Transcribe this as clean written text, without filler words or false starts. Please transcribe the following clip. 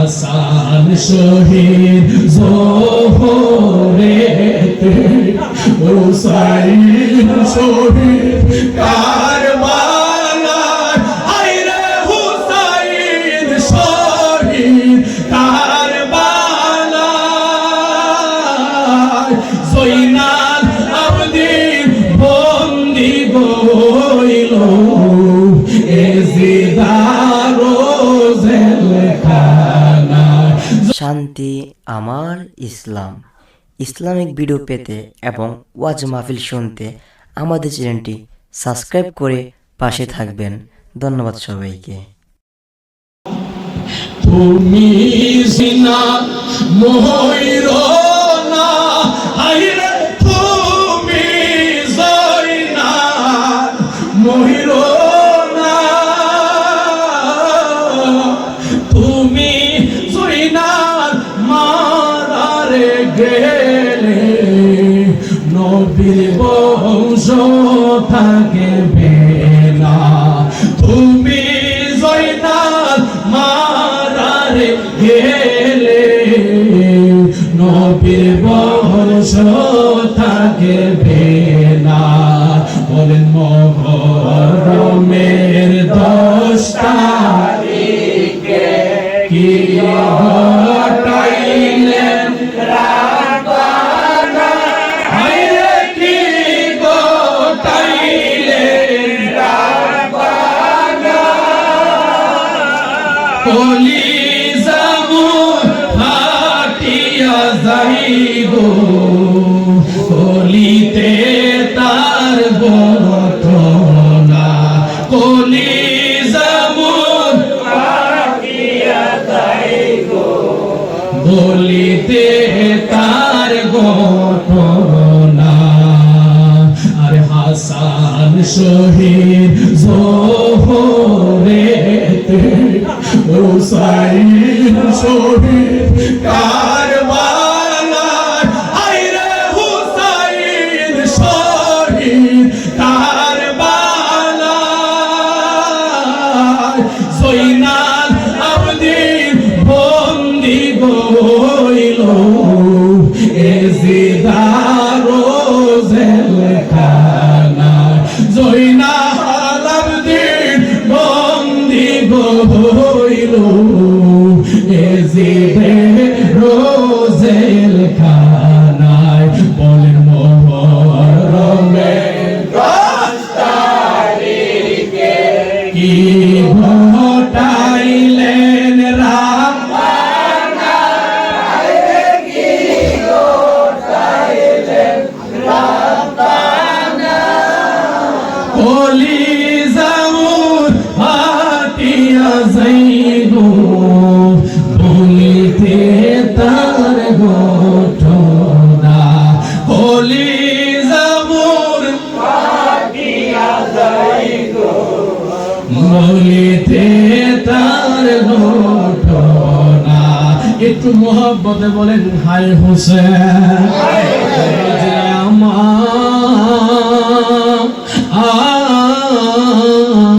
হাসান শহীদ জোহরেতে হুসাইন শহীদ কারবালায় আইরে হুসাইন শহীদ কারবালায় জয়নাল আবদিন বন্দি গইল শান্তি আমার ইসলাম। ইসলামিক ভিডিও পেতে এবং ওয়াজ মাহফিল শুনতে আমাদের চ্যানেলটি সাবস্ক্রাইব করে পাশে থাকবেন। ধন্যবাদ সবাইকে। তুমি সিনা ময়ূর না আইরে তুমি জয়না ময়ূর না তুমি জয়নার মারারে গেলে নবীর বংশ থাকবে না। তুমি জয়নার মারারে গেলে নবীর বংশ থাকবে না। বলেন মুহররমের 10 তারিখে কি ঘটাইলেন রাব্বানা হায়রে কি ঘটাইলেন রাব্বানা কলিজা মোর ফাটিয়া যাইব কলিতে তার ঘটনা কলিজা মোর ফাটিয়া যাইব বলিতে তার ঘটনা। আর হাসান শহীদ জোহরেতে হুসাইন শহীদ কারবালায় আইরে হুসাইন শহীদ কারবালায় জয়নাল আবদিন বন্দি গইল এজিদারো জেলখানায় জয়নাল আবদিন বন্দি গইল এজিদারো জেলখানায়। বলেন মুহররমের 10 তারিখে কি ঘটাইলেন রাব্বানা হায়রে কি ঘটাইলেন রাব্বানা কলিজা মোর ফাটিয়া যাইব বলিতে তার ঘটনা কলিজা মোর ফাটিয়া যাইব বলিতে তার ঘটনা। একটু মোহব্বতে বলেন হায় হোসেন আমার